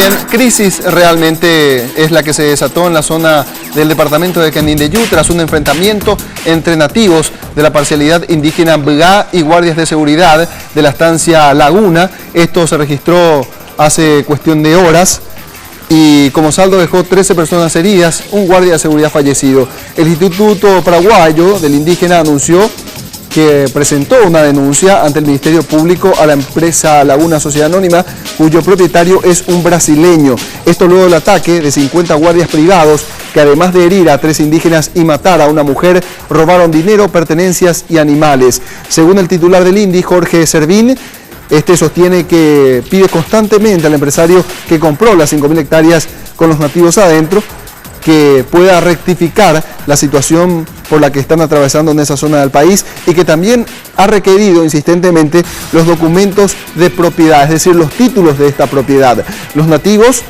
Bien, crisis realmente es la que se desató en la zona del departamento de Canindeyú tras un enfrentamiento entre nativos de la parcialidad indígena Mbga y guardias de seguridad de la estancia Laguna. Esto se registró hace cuestión de horas y como saldo dejó 13 personas heridas, un guardia de seguridad fallecido. El Instituto Paraguayo del Indígena anunció que presentó una denuncia ante el Ministerio Público a la empresa Laguna Sociedad Anónima, cuyo propietario es un brasileño. Esto luego del ataque de 50 guardias privados que, además de herir a 3 indígenas y matar a una mujer, robaron dinero, pertenencias y animales. Según el titular del INDI, Jorge Servín, este sostiene que pide constantemente al empresario que compró las 5.000 hectáreas con los nativos adentro que pueda rectificar la situación por la que están atravesando en esa zona del país y que también ha requerido insistentemente los documentos de propiedad, es decir, los títulos de esta propiedad. Los nativos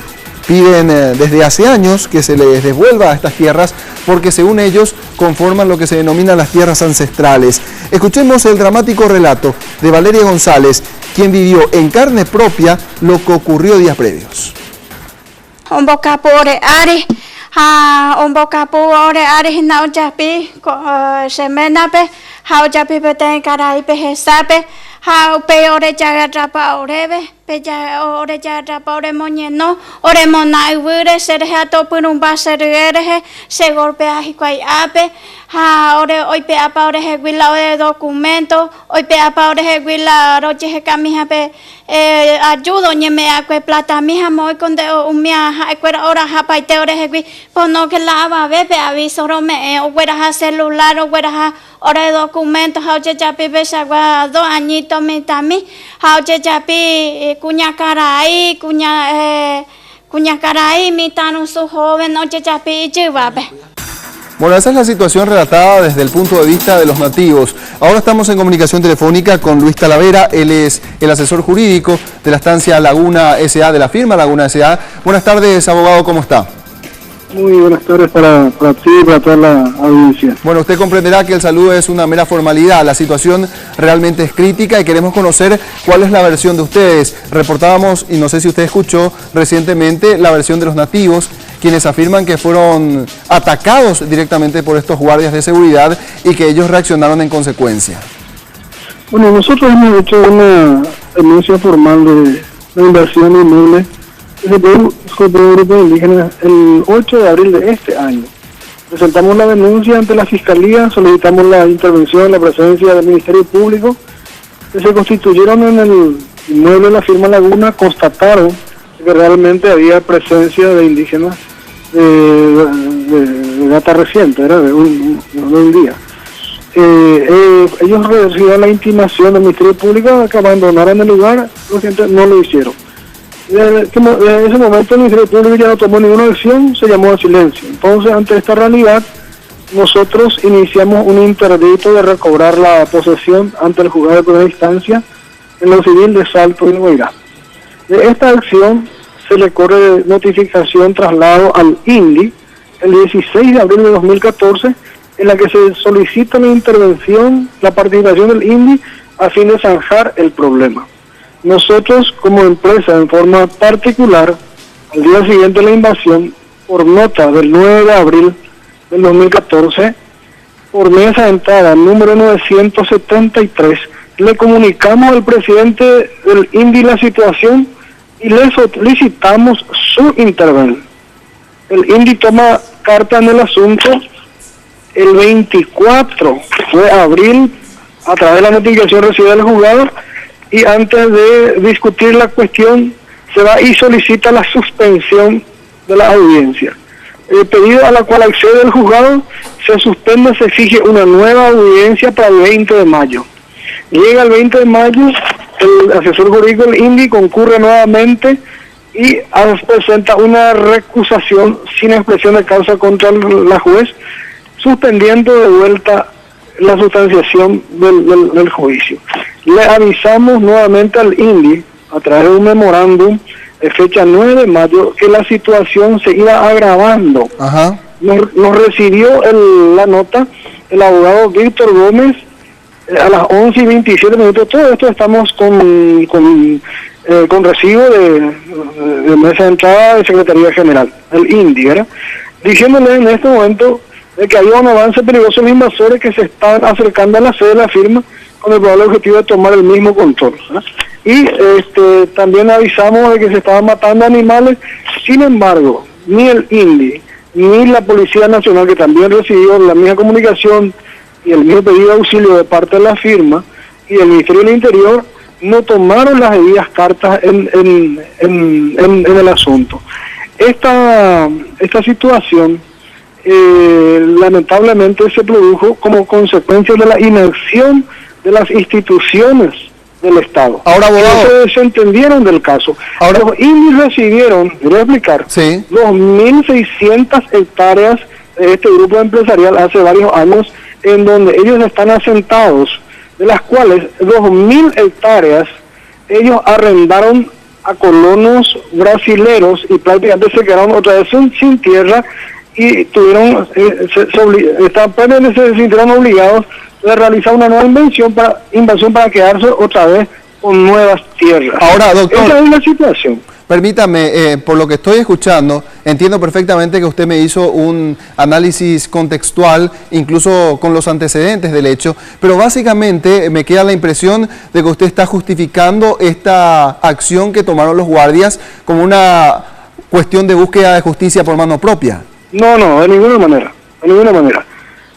piden desde hace años que se les devuelva a estas tierras porque según ellos conforman lo que se denomina las tierras ancestrales. Escuchemos el dramático relato de Valeria González, quien vivió en carne propia lo que ocurrió días previos. Ombokapu ore ari na ojapi semena pe ha ojapi pe ten karai pe hesape ha pe ore jagrapa orebe pe ore jagrapa ore moñeno ore monai vure serha to punumba serere se golpea hikwai ape ha ore oi pe apa ore heguila ore documento oi pe apa ore heguila roche camija pe ayudo ñeme akwe plata mija moi con de umia akwera ora ha paite ore hegui pono que la va ve pe aviso rome o fuera ha celular o fuera ha ore documento ha oche chapi pe sagua 2 añitos mitami ha oche chapi cuña caray cuña caray mitano su joven oche chapi chiva pe. Bueno, esa es la situación relatada desde el punto de vista de los nativos. Ahora estamos en comunicación telefónica con Luis Talavera, él es el asesor jurídico de la estancia Laguna S.A., de la firma Laguna S.A. Buenas tardes, abogado, ¿cómo está? Muy buenas tardes para ti y para toda la audiencia. Bueno, usted comprenderá que el saludo es una mera formalidad, la situación realmente es crítica y queremos conocer cuál es la versión de ustedes. Reportábamos, y no sé si usted escuchó recientemente, la versión de los nativos, quienes afirman que fueron atacados directamente por estos guardias de seguridad y que ellos reaccionaron en consecuencia. Bueno, nosotros hemos hecho una denuncia formal de invasión inmueble sobre el grupo indígena el 8 de abril de este año. Presentamos la denuncia ante la Fiscalía, solicitamos la intervención, la presencia del Ministerio Público, que se constituyeron en el inmueble de la firma Laguna, constataron que realmente había presencia de indígenas de data reciente, era de un día. Ellos recibieron la intimación del Ministerio Público que abandonaran el lugar, no lo hicieron. En ese momento el Ministerio Público ya no tomó ninguna acción, se llamó a silencio. Entonces, ante esta realidad, nosotros iniciamos un interdicto de recobrar la posesión ante el juzgado de primera instancia en lo civil de Salto y Guairá. De esta acción se le corre notificación traslado al INDI el 16 de abril de 2014, en la que se solicita la intervención, la participación del INDI a fin de zanjar el problema. Nosotros, como empresa, en forma particular, al día siguiente de la invasión, por nota del 9 de abril del 2014, por mesa de entrada número 973, le comunicamos al presidente del INDI la situación y le solicitamos su intervención. El INDI toma carta en el asunto el 24 de abril a través de la notificación recibida del juzgado, y antes de discutir la cuestión se va y solicita la suspensión de la audiencia. El pedido a la cual accede el juzgado se suspende, se fije una nueva audiencia para el 20 de mayo. Llega el 20 de mayo, el asesor jurídico del INDI concurre nuevamente y presenta una recusación sin expresión de causa contra la juez, suspendiendo de vuelta la sustanciación del juicio. Le avisamos nuevamente al INDI a través de un memorándum de fecha 9 de mayo que la situación se iba agravando. Nos recibió la nota el abogado Víctor Gómez a las 11:27, todo esto estamos con recibo de mesa de entrada de Secretaría General, el INDI, ¿verdad? Diciéndole en este momento de que había un avance peligroso en los invasores que se están acercando a la sede de la firma con el probable objetivo de tomar el mismo control, ¿verdad? Y también avisamos de que se estaban matando animales. Sin embargo, ni el INDI ni la Policía Nacional, que también recibió la misma comunicación y el mismo pedido de auxilio de parte de la firma y el Ministerio del Interior, no tomaron las debidas cartas en el asunto. Esta situación lamentablemente se produjo como consecuencia de la inacción de las instituciones del Estado. Ahora, abogado, se desentendieron del caso. Ahora, los INDI recibieron, voy a explicar, sí, 2.600 hectáreas de este grupo empresarial hace varios años, en donde ellos están asentados, de las cuales 2.000 hectáreas ellos arrendaron a colonos brasileros y prácticamente se quedaron otra vez sin tierra y tuvieron se sintieron obligados a realizar una nueva invasión para quedarse otra vez con nuevas tierras. Ahora, doctor, esa es la situación. Permítame, por lo que estoy escuchando, entiendo perfectamente que usted me hizo un análisis contextual, incluso con los antecedentes del hecho, pero básicamente me queda la impresión de que usted está justificando esta acción que tomaron los guardias como una cuestión de búsqueda de justicia por mano propia. No, de ninguna manera, de ninguna manera.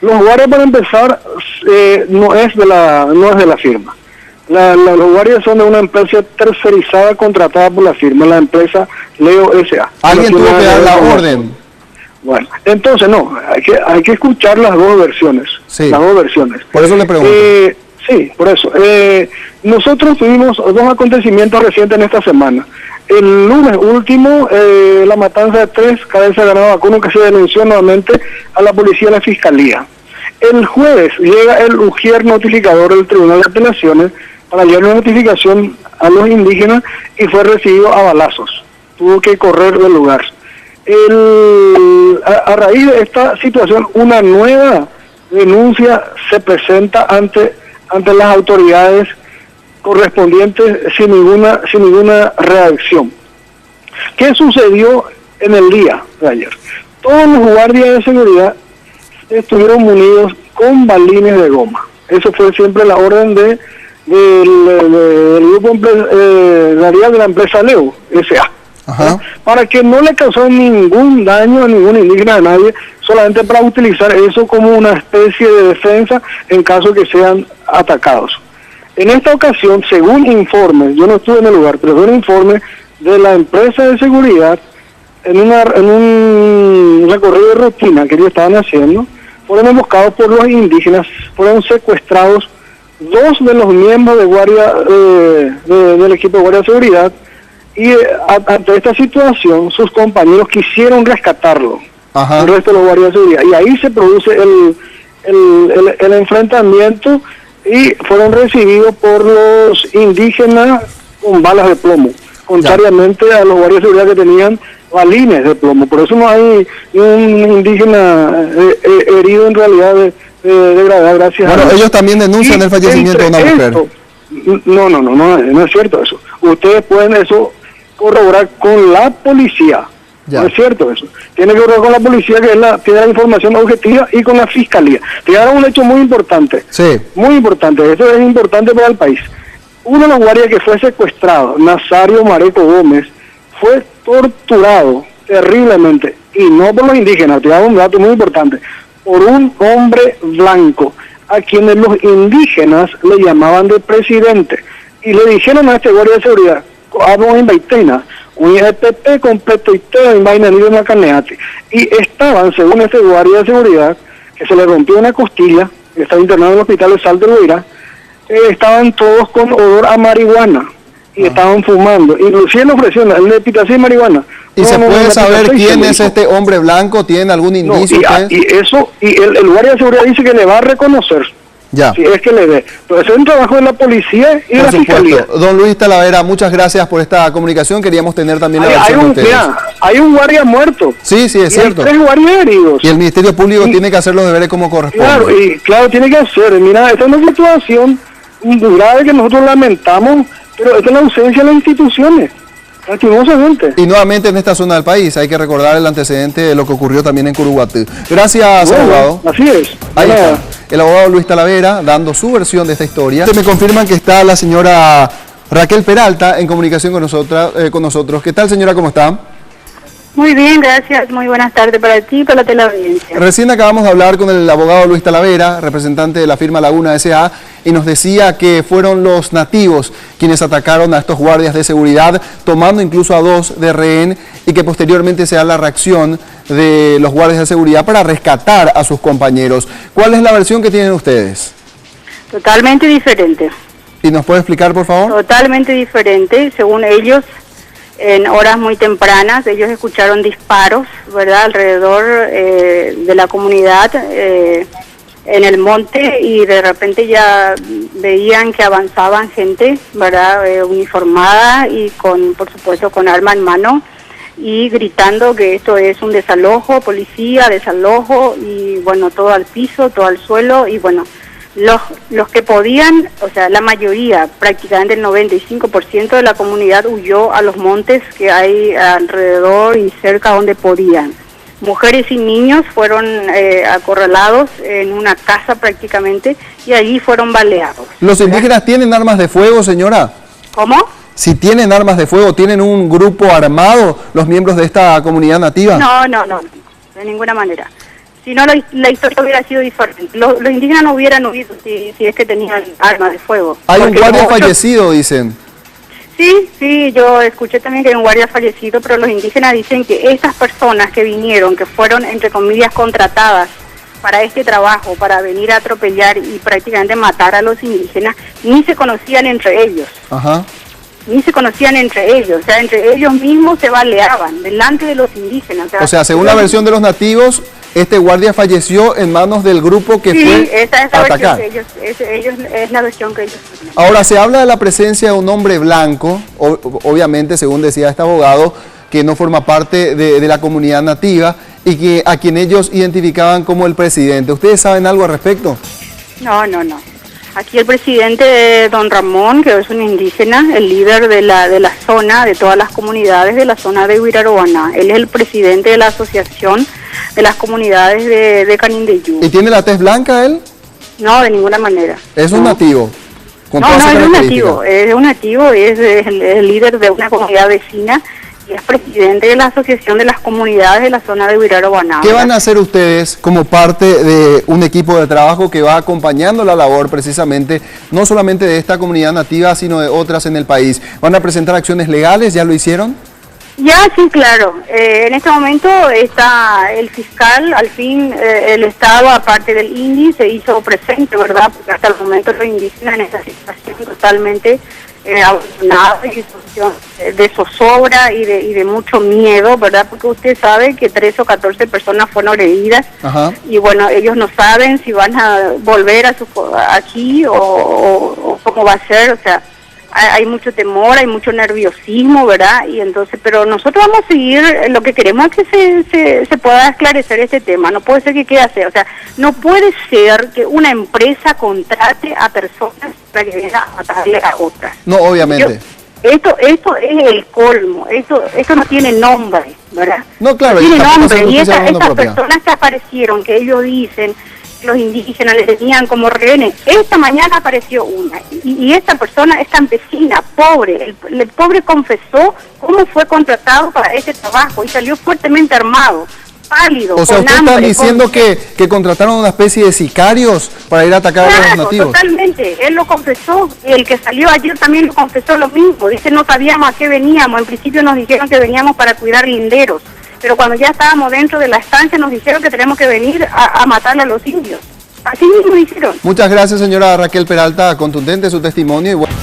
Los guardias, para empezar, no es de la firma. Los guardias son de una empresa tercerizada contratada por la firma, la empresa Leo S.A. ¿Alguien tuvo que dar la orden? Bueno, entonces no, hay que escuchar las dos versiones. Sí. Las dos versiones. Por eso le pregunto. Sí, por eso. Nosotros tuvimos dos acontecimientos recientes en esta semana. El lunes último, la matanza de 3 cabezas de ganado vacuno que se denunció nuevamente a la policía y a la fiscalía. El jueves llega el UJIER notificador del Tribunal de Apelaciones para llevar una notificación a los indígenas y fue recibido a balazos. Tuvo que correr del lugar. A raíz de esta situación, una nueva denuncia se presenta ante las autoridades correspondientes sin ninguna reacción. ¿Qué sucedió en el día de ayer? Todos los guardias de seguridad estuvieron munidos con balines de goma. Eso fue siempre la orden del grupo empresarial de la empresa Leo S.A. Para que no le causaran ningún daño a ningún indígena, a nadie, solamente para utilizar eso como una especie de defensa en caso que sean atacados. En esta ocasión, según informes, yo no estuve en el lugar, pero según informes de la empresa de seguridad, en un recorrido de rutina que ellos estaban haciendo, fueron emboscados por los indígenas, fueron secuestrados 2 de los miembros de guardia del equipo de guardia de seguridad, y ante esta situación sus compañeros quisieron rescatarlo, el resto de los guardias de seguridad, y ahí se produce el enfrentamiento y fueron recibidos por los indígenas con balas de plomo, contrariamente a los guardias de seguridad que tenían balines de plomo. Por eso no hay un indígena herido en realidad de gravedad, gracias a Dios. Ellos también denuncian el fallecimiento de una mujer. No es cierto eso. Ustedes pueden eso corroborar con la policía. Ya. No es cierto eso. Tiene que corroborar con la policía, que tiene la información objetiva, y con la fiscalía. Llegaron un hecho muy importante. Sí. Muy importante. Esto es importante para el país. Uno de los guardias que fue secuestrado, Nazario Mareco Gómez, fue torturado terriblemente, y no por los indígenas, te hago un dato muy importante, por un hombre blanco, a quienes los indígenas le llamaban de presidente, y le dijeron a este guardia de seguridad, hablo en Baitena, un EPP completo y todo en vaina en la Caneate, y estaban, según este guardia de seguridad, que se le rompió una costilla, que estaba internado en el hospital de Salto del Guairá, estaban todos con olor a marihuana, y estaban fumando, inclusive le ofrecieron el de pitacía y marihuana. ¿Y se puede saber quién es este hombre blanco? ¿Tiene algún indicio? Y el guardia de seguridad dice que le va a reconocer. Ya. Si es que le ve. Pero eso es un trabajo de la policía y de la fiscalía. Don Luis Talavera, muchas gracias por esta comunicación. Queríamos tener también la versión de ustedes. Mira, hay un guardia muerto. Sí, es cierto. Hay 3 guardias heridos. Y el Ministerio Público tiene que hacer los deberes como corresponde. Claro, tiene que hacer. Mira, esta es una situación grave que nosotros lamentamos, pero esta es la ausencia de las instituciones. Lastimosamente. Y nuevamente en esta zona del país hay que recordar el antecedente de lo que ocurrió también en Curuguatí. Gracias, abogado. Así es. Ahí está, el abogado Luis Talavera dando su versión de esta historia. Me confirman que está la señora Raquel Peralta en comunicación con nosotros. ¿Qué tal, señora? ¿Cómo está? Muy bien, gracias. Muy buenas tardes para ti y para la teleaudiencia. Recién acabamos de hablar con el abogado Luis Talavera, representante de la firma Laguna S.A., y nos decía que fueron los nativos quienes atacaron a estos guardias de seguridad, tomando incluso a 2 de rehén, y que posteriormente se da la reacción de los guardias de seguridad para rescatar a sus compañeros. ¿Cuál es la versión que tienen ustedes? Totalmente diferente. ¿Y nos puede explicar, por favor? Totalmente diferente. Según ellos, en horas muy tempranas, ellos escucharon disparos, ¿verdad?, alrededor de la comunidad, en el monte, y de repente ya veían que avanzaban gente, ¿verdad?, uniformada y por supuesto con arma en mano, y gritando que esto es un desalojo, policía, desalojo, y bueno, todo al piso, todo al suelo, y bueno, los que podían, o sea, la mayoría, prácticamente el 95% de la comunidad huyó a los montes que hay alrededor y cerca donde podían. Mujeres y niños fueron acorralados en una casa prácticamente, y allí fueron baleados. ¿Los indígenas tienen armas de fuego, señora? ¿Cómo? Si tienen armas de fuego, ¿tienen un grupo armado los miembros de esta comunidad nativa? No, de ninguna manera. Si no, la historia hubiera sido diferente. Los indígenas no hubieran huido si es que tenían armas de fuego. Hay un guardia fallecido, dicen. Sí, yo escuché también que hay un guardia fallecido, pero los indígenas dicen que esas personas que vinieron, que fueron, entre comillas, contratadas para este trabajo, para venir a atropellar y prácticamente matar a los indígenas, ni se conocían entre ellos. Ajá. Ni se conocían entre ellos, o sea, entre ellos mismos se baleaban delante de los indígenas. O sea, según la versión de los nativos, este guardia falleció en manos del grupo que fue a atacar. Es la versión que ellos tienen. Ahora, se habla de la presencia de un hombre blanco, obviamente, según decía este abogado, que no forma parte de la comunidad nativa y a quien ellos identificaban como el presidente. ¿Ustedes saben algo al respecto? No. Aquí el presidente, don Ramón, que es un indígena, el líder de la zona, de todas las comunidades de la zona de Huirarobaná. Él es el presidente de la asociación de las comunidades de Canindeyú. ¿Y tiene la tez blanca él? No, de ninguna manera. ¿Es un nativo? No, es un nativo, es el líder de una comunidad vecina y es presidente de la asociación de las comunidades de la zona de Huirarobaná. ¿Qué van a hacer ustedes como parte de un equipo de trabajo que va acompañando la labor precisamente, no solamente de esta comunidad nativa, sino de otras en el país? ¿Van a presentar acciones legales? ¿Ya lo hicieron? Ya, sí, claro. En este momento está el fiscal, al fin el Estado, aparte del INDI, se hizo presente, ¿verdad? Porque hasta el momento los indígenas en esta situación totalmente abandonados, en situación de zozobra y de mucho miedo, ¿verdad? Porque usted sabe que 13 o 14 personas fueron heridas. Ajá. Y bueno, ellos no saben si van a volver aquí o cómo va a ser, o sea, hay mucho temor, hay mucho nerviosismo, ¿verdad? Y entonces, pero nosotros vamos a seguir, lo que queremos es que se pueda esclarecer este tema. No puede ser que quede así, o sea, no puede ser que una empresa contrate a personas para que vengan a matarle a otras. No, obviamente. Esto es el colmo, esto no tiene nombre, ¿verdad? No, claro. No tiene nombre, y estas personas que aparecieron, que ellos dicen, los indígenas les tenían como rehenes. Esta mañana apareció una, y esta persona es campesina, pobre. El pobre confesó cómo fue contratado para ese trabajo y salió fuertemente armado, pálido. O sea, ¿ustedes están diciendo que contrataron una especie de sicarios para ir a atacar a los nativos? Totalmente, él lo confesó, el que salió ayer también lo confesó lo mismo. Dice, no sabíamos a qué veníamos, en principio nos dijeron que veníamos para cuidar linderos, pero cuando ya estábamos dentro de la estancia nos dijeron que tenemos que venir a matarle a los indios. Así mismo dijeron. Muchas gracias, señora Raquel Peralta, contundente su testimonio. Y bueno.